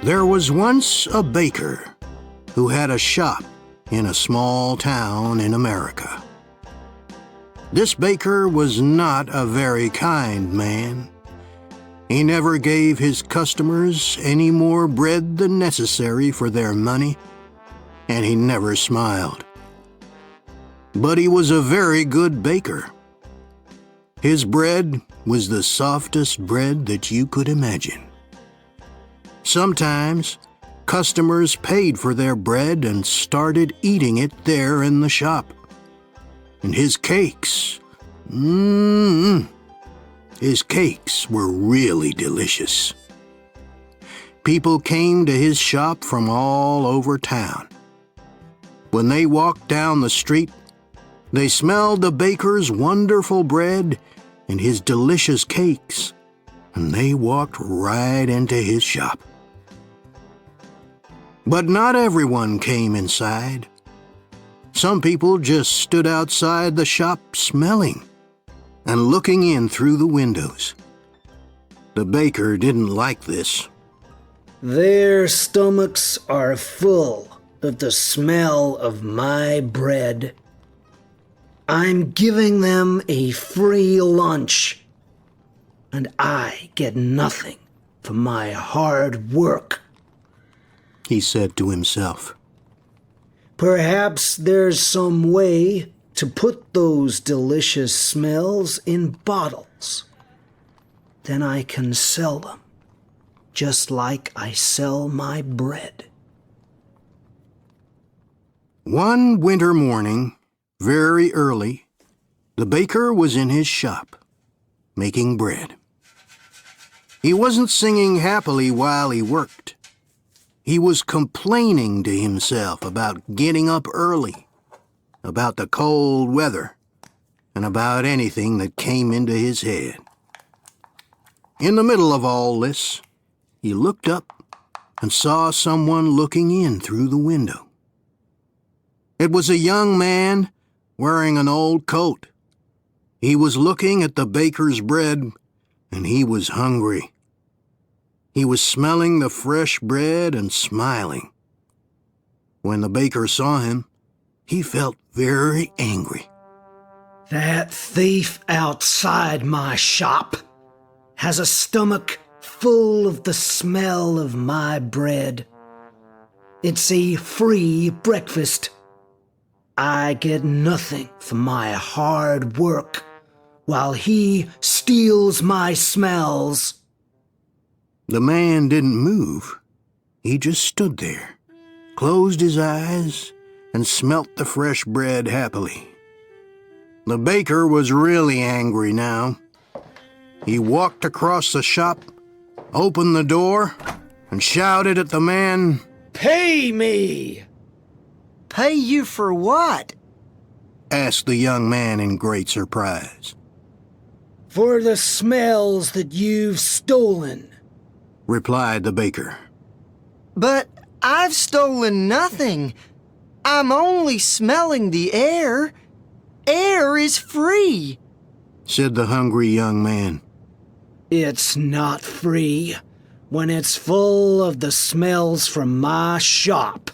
There was once a baker who had a shop in a small town in America. This baker was not a very kind man. He never gave his customers any more bread than necessary for their money, and he never smiled. But he was a very good baker. His bread was the softest bread that you could imagine. Sometimes, customers paid for their bread and started eating it there in the shop. And his cakes, his cakes were really delicious. People came to his shop from all over town. When they walked down the street, they smelled the baker's wonderful bread and his delicious cakes, and they walked right into his shop. But not everyone came inside. Some people just stood outside the shop smelling and looking in through the windows. The baker didn't like this. Their stomachs are full of the smell of my bread. I'm giving them a free lunch, and I get nothing for my hard work, he said to himself. Perhaps there's some way to put those delicious smells in bottles. Then I can sell them, just like I sell my bread. One winter morning, very early, the baker was in his shop, making bread. He wasn't singing happily while he worked. He was complaining to himself about getting up early, about the cold weather, and about anything that came into his head. In the middle of all this, he looked up and saw someone looking in through the window. It was a young man wearing an old coat. He was looking at the baker's bread, and he was hungry. He was smelling the fresh bread and smiling. When the baker saw him, he felt very angry. That thief outside my shop has a stomach full of the smell of my bread. It's a free breakfast. I get nothing for my hard work, while he steals my smells. The man didn't move. He just stood there, closed his eyes, and smelt the fresh bread happily. The baker was really angry now. He walked across the shop, opened the door, and shouted at the man, "Pay me!" Pay you for what? asked the young man in great surprise. For the smells that you've stolen, replied the baker. But I've stolen nothing. I'm only smelling the air. Air is free, said the hungry young man. It's not free when it's full of the smells from my shop,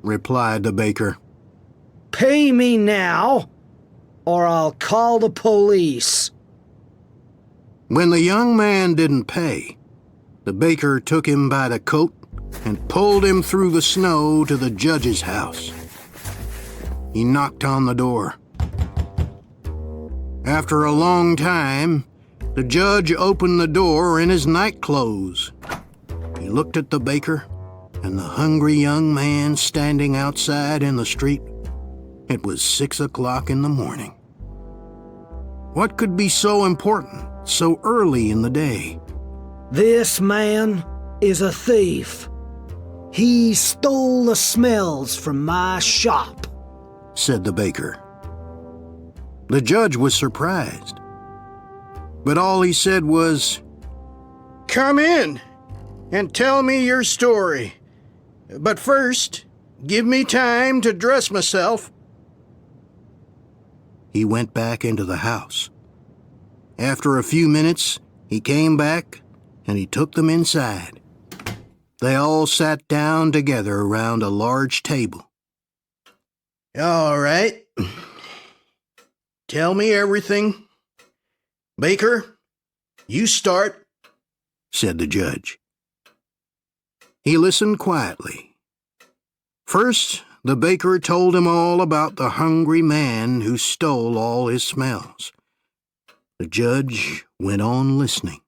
replied the baker. Pay me now, or I'll call the police. When the young man didn't pay, the baker took him by the coat and pulled him through the snow to the judge's house. He knocked on the door. After a long time, the judge opened the door in his nightclothes. He looked at the baker and the hungry young man standing outside in the street. It was 6 o'clock in the morning. What could be so important so early in the day? This man is a thief. He stole the smells from my shop, said the baker. The judge was surprised, but all he said was, "Come in and tell me your story. But first, give me time to dress myself." He went back into the house. After a few minutes, he came back and he took them inside. They all sat down together around a large table. "All right. Tell me everything. Baker, you start," said the judge. He listened quietly. First, the baker told him all about the hungry man who stole all his smells. The judge went on listening.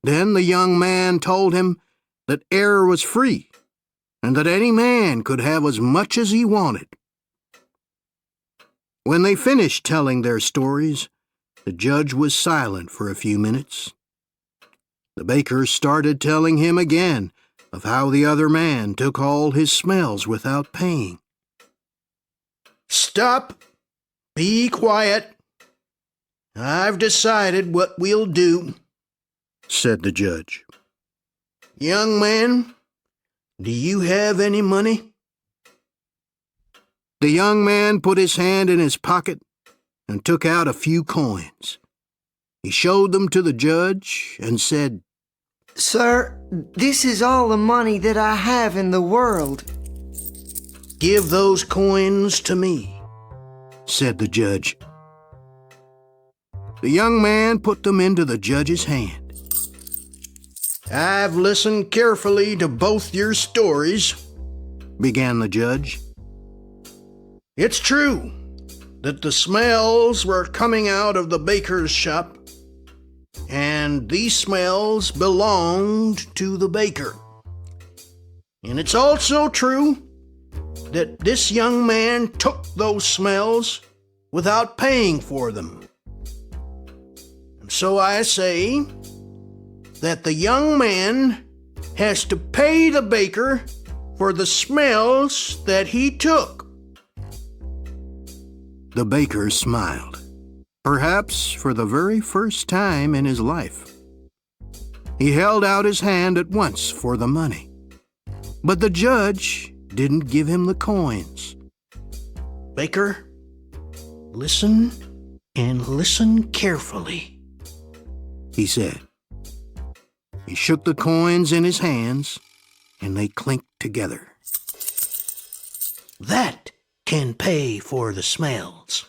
Then the young man told him that air was free and that any man could have as much as he wanted. When they finished telling their stories, the judge was silent for a few minutes. The baker started telling him again of how the other man took all his smells without paying. "Stop! Be quiet! I've decided what we'll do," said the judge. "Young man, do you have any money?" The young man put his hand in his pocket and took out a few coins. He showed them to the judge and said, Sir, this is all the money that I have in the world. "Give those coins to me," said the judge. The young man put them into the judge's hand. "I've listened carefully to both your stories," began the judge. "It's true that the smells were coming out of the baker's shop, and these smells belonged to the baker. And it's also true that this young man took those smells without paying for them. And so I say that the young man has to pay the baker for the smells that he took." The baker smiled, perhaps for the very first time in his life. He held out his hand at once for the money, but the judge didn't give him the coins. "Baker, listen and listen carefully," he said. He shook the coins in his hands, and they clinked together. "That can pay for the smells,"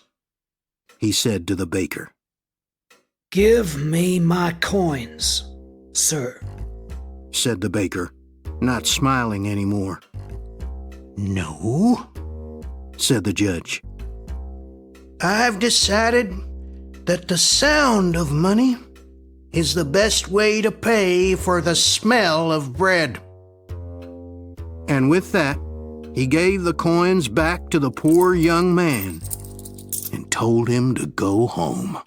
he said to the baker. Give me my coins, sir, said the baker, not smiling anymore. "No," said the judge. "I've decided that the sound of money is the best way to pay for the smell of bread." And with that, he gave the coins back to the poor young man and told him to go home.